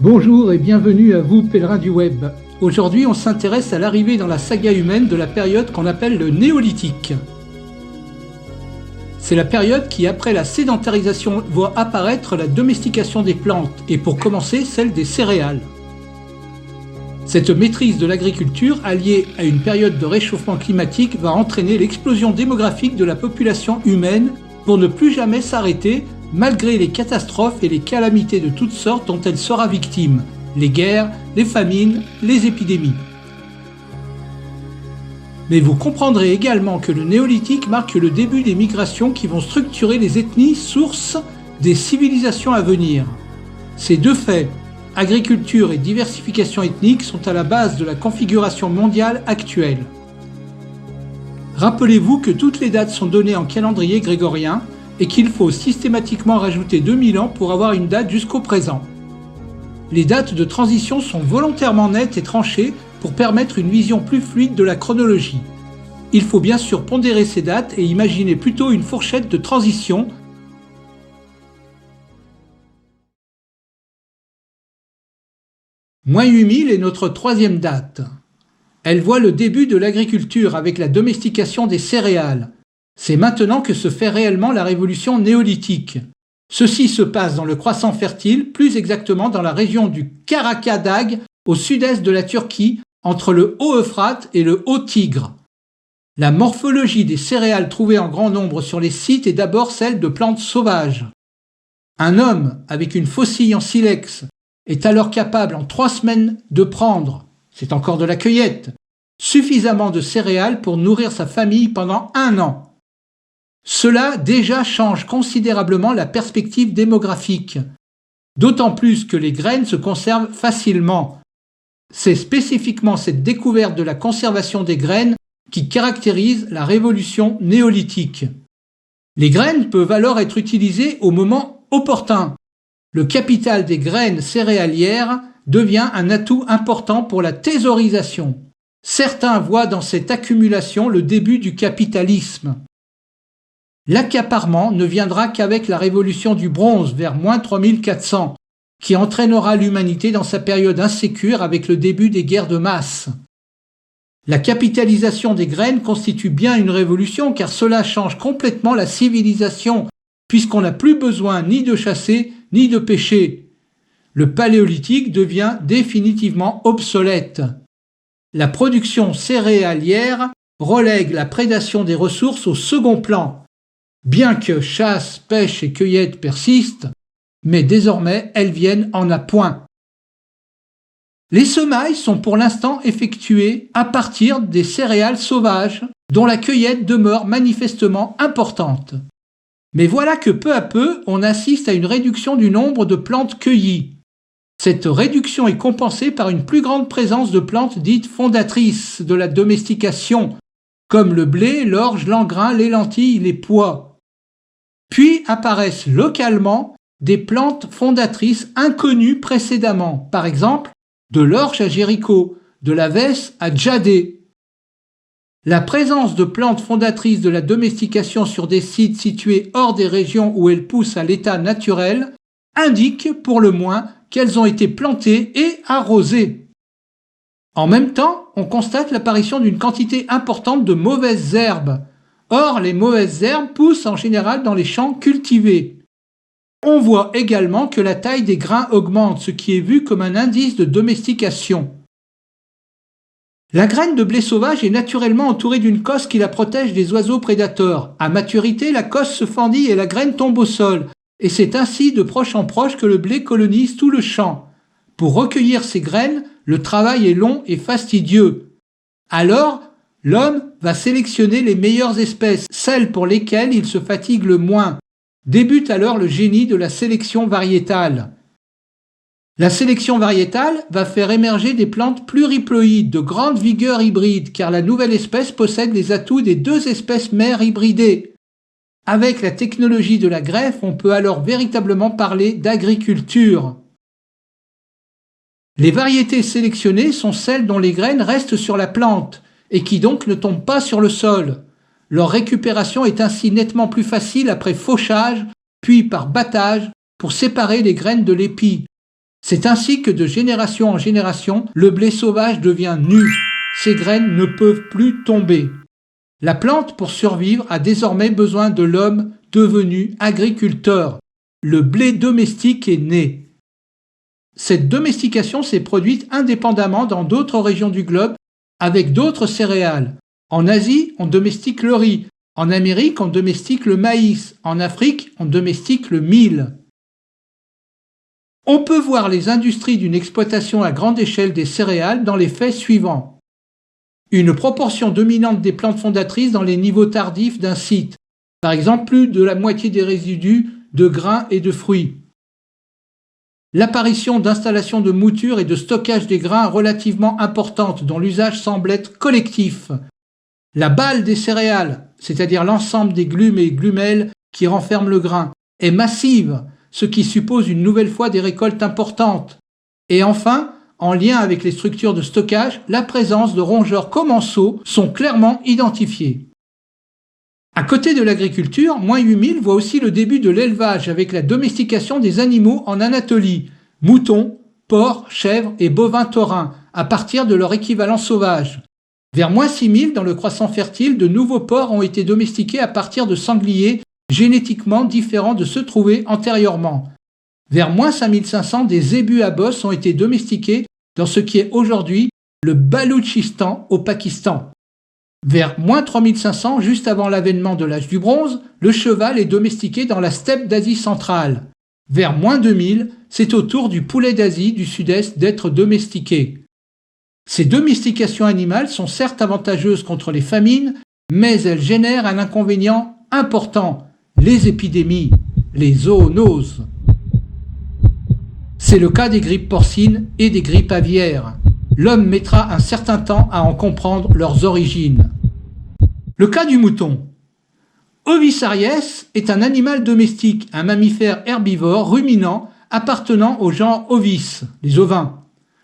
Bonjour et bienvenue à vous, pèlerins du web. Aujourd'hui, on s'intéresse à l'arrivée dans la saga humaine de la période qu'on appelle le néolithique. C'est la période qui, après la sédentarisation, voit apparaître la domestication des plantes et pour commencer, celle des céréales. Cette maîtrise de l'agriculture, alliée à une période de réchauffement climatique, va entraîner l'explosion démographique de la population humaine pour ne plus jamais s'arrêter, malgré les catastrophes et les calamités de toutes sortes dont elle sera victime, les guerres, les famines, les épidémies. Mais vous comprendrez également que le néolithique marque le début des migrations qui vont structurer les ethnies, sources des civilisations à venir. Ces deux faits, agriculture et diversification ethnique, sont à la base de la configuration mondiale actuelle. Rappelez-vous que toutes les dates sont données en calendrier grégorien et qu'il faut systématiquement rajouter 2000 ans pour avoir une date jusqu'au présent. Les dates de transition sont volontairement nettes et tranchées pour permettre une vision plus fluide de la chronologie. Il faut bien sûr pondérer ces dates et imaginer plutôt une fourchette de transition. Moins 8000 est notre troisième date. Elle voit le début de l'agriculture avec la domestication des céréales. C'est maintenant que se fait réellement la révolution néolithique. Ceci se passe dans le croissant fertile, plus exactement dans la région du Karacadag, au sud-est de la Turquie, entre le Haut-Euphrate et le Haut-Tigre. La morphologie des céréales trouvées en grand nombre sur les sites est d'abord celle de plantes sauvages. Un homme avec une faucille en silex est alors capable en 3 semaines de prendre, c'est encore de la cueillette, suffisamment de céréales pour nourrir sa famille pendant 1 an. Cela déjà change considérablement la perspective démographique, d'autant plus que les graines se conservent facilement. C'est spécifiquement cette découverte de la conservation des graines qui caractérise la révolution néolithique. Les graines peuvent alors être utilisées au moment opportun. Le capital des graines céréalières devient un atout important pour la thésaurisation. Certains voient dans cette accumulation le début du capitalisme. L'accaparement ne viendra qu'avec la révolution du bronze vers moins 3400, qui entraînera l'humanité dans sa période insécure avec le début des guerres de masse. La capitalisation des graines constitue bien une révolution car cela change complètement la civilisation, puisqu'on n'a plus besoin ni de chasser ni de pêcher. Le paléolithique devient définitivement obsolète. La production céréalière relègue la prédation des ressources au second plan. Bien que chasse, pêche et cueillette persistent, mais désormais elles viennent en appoint. Les semailles sont pour l'instant effectuées à partir des céréales sauvages, dont la cueillette demeure manifestement importante. Mais voilà que peu à peu, on assiste à une réduction du nombre de plantes cueillies. Cette réduction est compensée par une plus grande présence de plantes dites fondatrices de la domestication, comme le blé, l'orge, l'engrain, les lentilles, les pois. Puis apparaissent localement des plantes fondatrices inconnues précédemment, par exemple de l'orge à Jéricho, de la vesse à Djadé. La présence de plantes fondatrices de la domestication sur des sites situés hors des régions où elles poussent à l'état naturel indique pour le moins qu'elles ont été plantées et arrosées. En même temps, on constate l'apparition d'une quantité importante de mauvaises herbes. Or, les mauvaises herbes poussent en général dans les champs cultivés. On voit également que la taille des grains augmente, ce qui est vu comme un indice de domestication. La graine de blé sauvage est naturellement entourée d'une cosse qui la protège des oiseaux prédateurs. À maturité, la cosse se fendit et la graine tombe au sol. Et c'est ainsi de proche en proche que le blé colonise tout le champ. Pour recueillir ces graines, le travail est long et fastidieux. Alors, l'homme va sélectionner les meilleures espèces, celles pour lesquelles il se fatigue le moins. Débute alors le génie de la sélection variétale. La sélection variétale va faire émerger des plantes pluriploïdes de grande vigueur hybride car la nouvelle espèce possède les atouts des 2 espèces mères hybridées. Avec la technologie de la greffe, on peut alors véritablement parler d'agriculture. Les variétés sélectionnées sont celles dont les graines restent sur la plante et qui donc ne tombent pas sur le sol. Leur récupération est ainsi nettement plus facile après fauchage, puis par battage pour séparer les graines de l'épi. C'est ainsi que de génération en génération, le blé sauvage devient nu. Ses graines ne peuvent plus tomber. La plante, pour survivre, a désormais besoin de l'homme devenu agriculteur. Le blé domestique est né. Cette domestication s'est produite indépendamment dans d'autres régions du globe avec d'autres céréales. En Asie, on domestique le riz. En Amérique, on domestique le maïs. En Afrique, on domestique le mil. On peut voir les industries d'une exploitation à grande échelle des céréales dans les faits suivants. Une proportion dominante des plantes fondatrices dans les niveaux tardifs d'un site. Par exemple, plus de la moitié des résidus de grains et de fruits. L'apparition d'installations de mouture et de stockage des grains relativement importantes dont l'usage semble être collectif. La balle des céréales, c'est-à-dire l'ensemble des glumes et glumelles qui renferment le grain, est massive, ce qui suppose une nouvelle fois des récoltes importantes. Et enfin, en lien avec les structures de stockage, la présence de rongeurs commensaux sont clairement identifiés. À côté de l'agriculture, moins 8000 voit aussi le début de l'élevage avec la domestication des animaux en Anatolie, moutons, porcs, chèvres et bovins taurins, à partir de leur équivalent sauvage. Vers moins 6000, dans le croissant fertile, de nouveaux porcs ont été domestiqués à partir de sangliers génétiquement différents de ceux trouvés antérieurement. Vers moins 5500, des zébus à bosse ont été domestiqués dans ce qui est aujourd'hui le Baloutchistan au Pakistan. Vers moins 3500, juste avant l'avènement de l'âge du bronze, le cheval est domestiqué dans la steppe d'Asie centrale. Vers moins 2000, c'est au tour du poulet d'Asie du Sud-Est d'être domestiqué. Ces domestications animales sont certes avantageuses contre les famines, mais elles génèrent un inconvénient important, les épidémies, les zoonoses. C'est le cas des grippes porcines et des grippes aviaires. L'homme mettra un certain temps à en comprendre leurs origines. Le cas du mouton. Ovis aries est un animal domestique, un mammifère herbivore ruminant appartenant au genre Ovis, les ovins,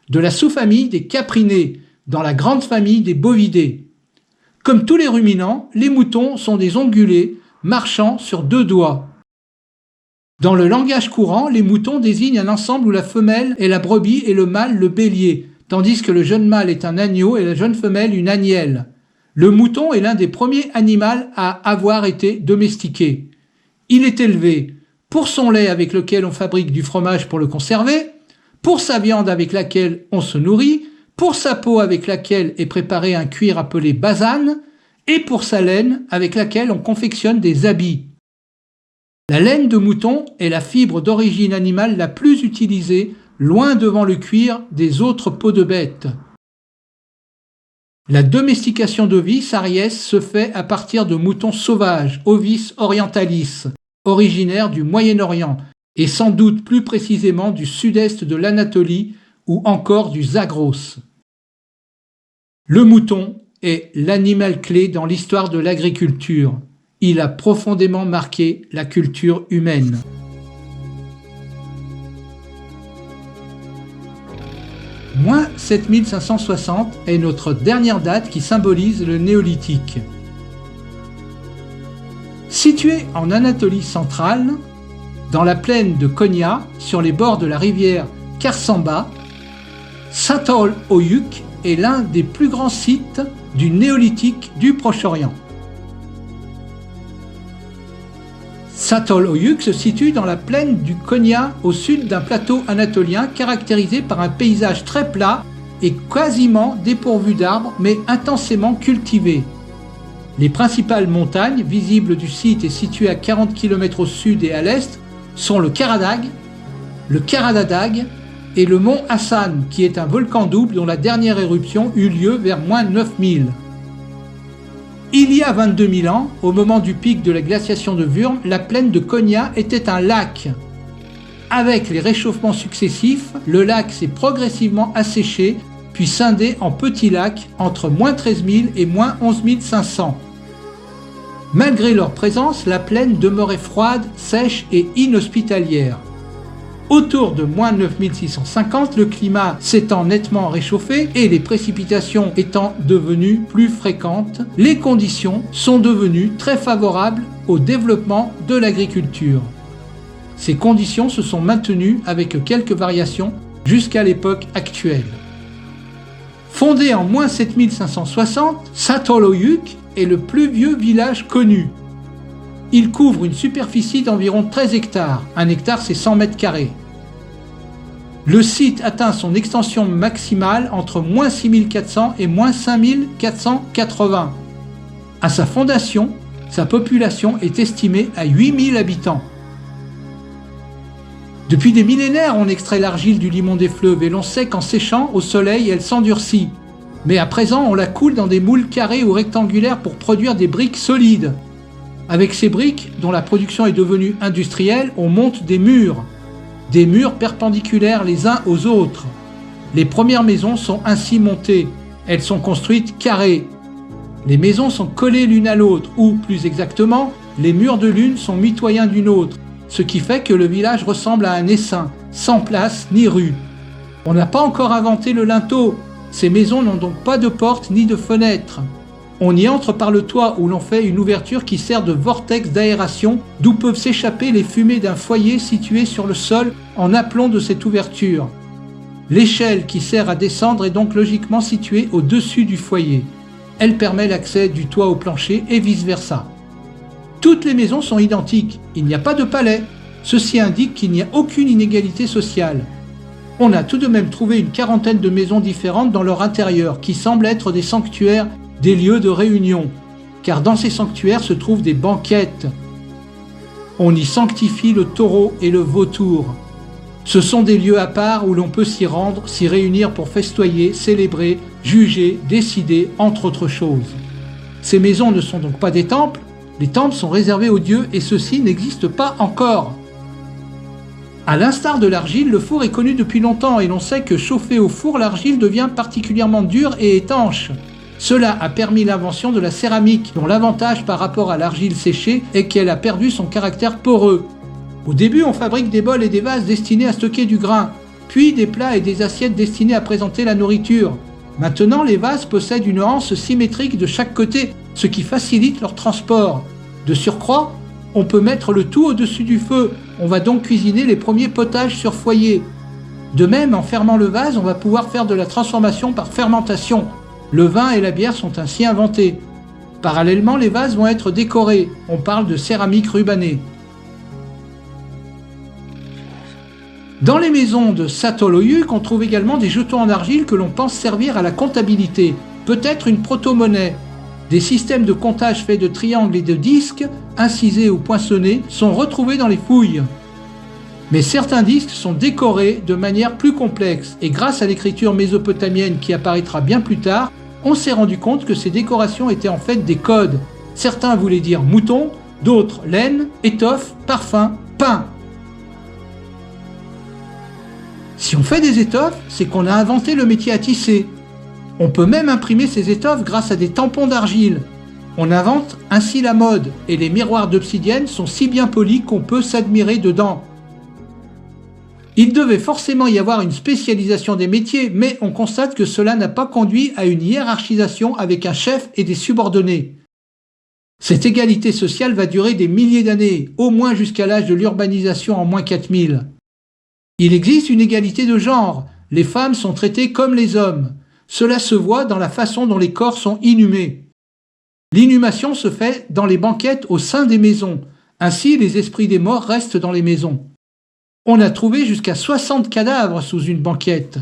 de la sous-famille des caprinés, dans la grande famille des bovidés. Comme tous les ruminants, les moutons sont des ongulés marchant sur deux doigts. Dans le langage courant, les moutons désignent un ensemble où la femelle est la brebis et le mâle le bélier, tandis que le jeune mâle est un agneau et la jeune femelle une agnelle. Le mouton est l'un des premiers animaux à avoir été domestiqué. Il est élevé pour son lait avec lequel on fabrique du fromage pour le conserver, pour sa viande avec laquelle on se nourrit, pour sa peau avec laquelle est préparé un cuir appelé basane, et pour sa laine avec laquelle on confectionne des habits. La laine de mouton est la fibre d'origine animale la plus utilisée, loin devant le cuir des autres peaux de bête. La domestication d'Ovis aries se fait à partir de moutons sauvages, Ovis orientalis, originaires du Moyen-Orient, et sans doute plus précisément du sud-est de l'Anatolie ou encore du Zagros. Le mouton est l'animal clé dans l'histoire de l'agriculture. Il a profondément marqué la culture humaine. Moins 7560 est notre dernière date qui symbolise le néolithique. Situé en Anatolie centrale, dans la plaine de Konya, sur les bords de la rivière Karsamba, Çatalhöyük est l'un des plus grands sites du néolithique du Proche-Orient. Çatalhöyük se situe dans la plaine du Konya au sud d'un plateau anatolien caractérisé par un paysage très plat et quasiment dépourvu d'arbres mais intensément cultivé. Les principales montagnes visibles du site et situées à 40 km au sud et à l'est sont le Karadag, le Karadadag et le mont Hassan qui est un volcan double dont la dernière éruption eut lieu vers moins 9000. Il y a 22 000 ans, au moment du pic de la glaciation de Würm, la plaine de Konya était un lac. Avec les réchauffements successifs, le lac s'est progressivement asséché, puis scindé en petits lacs entre moins 13 000 et moins 11 500. Malgré leur présence, la plaine demeurait froide, sèche et inhospitalière. Autour de moins 9650, le climat s'étant nettement réchauffé et les précipitations étant devenues plus fréquentes, les conditions sont devenues très favorables au développement de l'agriculture. Ces conditions se sont maintenues avec quelques variations jusqu'à l'époque actuelle. Fondé en moins 7560, Çatalhöyük est le plus vieux village connu. Il couvre une superficie d'environ 13 hectares. Un hectare, c'est 100 mètres carrés. Le site atteint son extension maximale entre moins 6400 et moins 5480. À sa fondation, sa population est estimée à 8000 habitants. Depuis des millénaires, on extrait l'argile du limon des fleuves et l'on sait qu'en séchant au soleil, elle s'endurcit. Mais à présent, on la coule dans des moules carrés ou rectangulaires pour produire des briques solides. Avec ces briques, dont la production est devenue industrielle, on monte des murs perpendiculaires les uns aux autres. Les premières maisons sont ainsi montées. Elles sont construites carrées. Les maisons sont collées l'une à l'autre, ou plus exactement, les murs de l'une sont mitoyens d'une autre, ce qui fait que le village ressemble à un essaim, sans place ni rue. On n'a pas encore inventé le linteau. Ces maisons n'ont donc pas de porte ni de fenêtre. On y entre par le toit où l'on fait une ouverture qui sert de vortex d'aération d'où peuvent s'échapper les fumées d'un foyer situé sur le sol en aplomb de cette ouverture. L'échelle qui sert à descendre est donc logiquement située au-dessus du foyer. Elle permet l'accès du toit au plancher et vice-versa. Toutes les maisons sont identiques, il n'y a pas de palais. Ceci indique qu'il n'y a aucune inégalité sociale. On a tout de même trouvé une quarantaine de maisons différentes dans leur intérieur qui semblent être des sanctuaires, des lieux de réunion, car dans ces sanctuaires se trouvent des banquettes. On y sanctifie le taureau et le vautour. Ce sont des lieux à part où l'on peut s'y rendre, s'y réunir pour festoyer, célébrer, juger, décider, entre autres choses. Ces maisons ne sont donc pas des temples, les temples sont réservés aux dieux et ceux-ci n'existent pas encore. À l'instar de l'argile, le four est connu depuis longtemps et l'on sait que chauffé au four, l'argile devient particulièrement dure et étanche. Cela a permis l'invention de la céramique, dont l'avantage par rapport à l'argile séchée est qu'elle a perdu son caractère poreux. Au début, on fabrique des bols et des vases destinés à stocker du grain, puis des plats et des assiettes destinés à présenter la nourriture. Maintenant, les vases possèdent une anse symétrique de chaque côté, ce qui facilite leur transport. De surcroît, on peut mettre le tout au-dessus du feu. On va donc cuisiner les premiers potages sur foyer. De même, en fermant le vase, on va pouvoir faire de la transformation par fermentation. Le vin et la bière sont ainsi inventés. Parallèlement, les vases vont être décorés. On parle de céramique rubanée. Dans les maisons de Çatalhöyük, on trouve également des jetons en argile que l'on pense servir à la comptabilité, peut-être une proto-monnaie. Des systèmes de comptage faits de triangles et de disques, incisés ou poinçonnés, sont retrouvés dans les fouilles. Mais certains disques sont décorés de manière plus complexe et grâce à l'écriture mésopotamienne qui apparaîtra bien plus tard, on s'est rendu compte que ces décorations étaient en fait des codes. Certains voulaient dire mouton, d'autres laine, étoffe, parfum, pain. Si on fait des étoffes, c'est qu'on a inventé le métier à tisser. On peut même imprimer ces étoffes grâce à des tampons d'argile. On invente ainsi la mode et les miroirs d'obsidienne sont si bien polis qu'on peut s'admirer dedans. Il devait forcément y avoir une spécialisation des métiers, mais on constate que cela n'a pas conduit à une hiérarchisation avec un chef et des subordonnés. Cette égalité sociale va durer des milliers d'années, au moins jusqu'à l'âge de l'urbanisation en moins 4000. Il existe une égalité de genre, les femmes sont traitées comme les hommes. Cela se voit dans la façon dont les corps sont inhumés. L'inhumation se fait dans les banquettes au sein des maisons, ainsi les esprits des morts restent dans les maisons. On a trouvé jusqu'à 60 cadavres sous une banquette.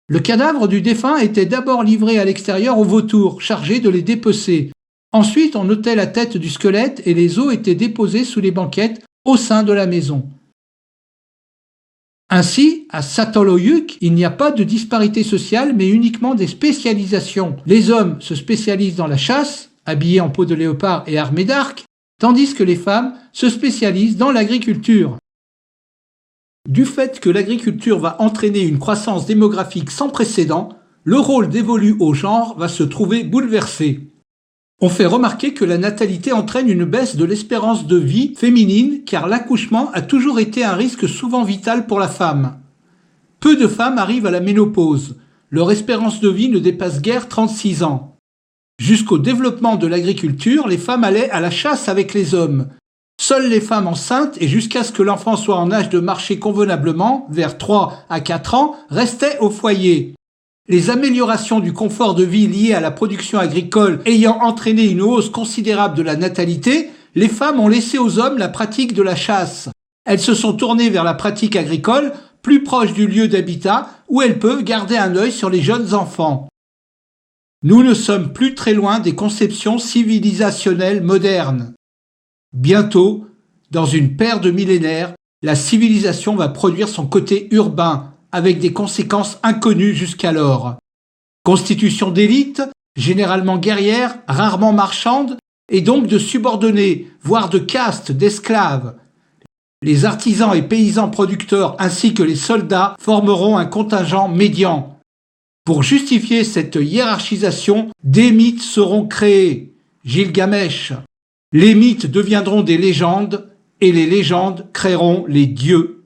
Le cadavre du défunt était d'abord livré à l'extérieur aux vautours, chargés de les dépecer. Ensuite, on ôtait la tête du squelette et les os étaient déposés sous les banquettes au sein de la maison. Ainsi, à Çatalhöyük, il n'y a pas de disparité sociale, mais uniquement des spécialisations. Les hommes se spécialisent dans la chasse, habillés en peau de léopard et armés d'arcs, tandis que les femmes se spécialisent dans l'agriculture. Du fait que l'agriculture va entraîner une croissance démographique sans précédent, le rôle dévolu au genre va se trouver bouleversé. On fait remarquer que la natalité entraîne une baisse de l'espérance de vie féminine car l'accouchement a toujours été un risque souvent vital pour la femme. Peu de femmes arrivent à la ménopause. Leur espérance de vie ne dépasse guère 36 ans. Jusqu'au développement de l'agriculture, les femmes allaient à la chasse avec les hommes. Seules les femmes enceintes et jusqu'à ce que l'enfant soit en âge de marcher convenablement, vers 3 à 4 ans, restaient au foyer. Les améliorations du confort de vie liées à la production agricole ayant entraîné une hausse considérable de la natalité, les femmes ont laissé aux hommes la pratique de la chasse. Elles se sont tournées vers la pratique agricole, plus proche du lieu d'habitat, où elles peuvent garder un œil sur les jeunes enfants. Nous ne sommes plus très loin des conceptions civilisationnelles modernes. Bientôt, dans une paire de millénaires, la civilisation va produire son côté urbain, avec des conséquences inconnues jusqu'alors. Constitution d'élite, généralement guerrière, rarement marchande, et donc de subordonnés, voire de castes d'esclaves. Les artisans et paysans producteurs ainsi que les soldats formeront un contingent médian. Pour justifier cette hiérarchisation, des mythes seront créés. Gilgamesh. Les mythes deviendront des légendes et les légendes créeront les dieux.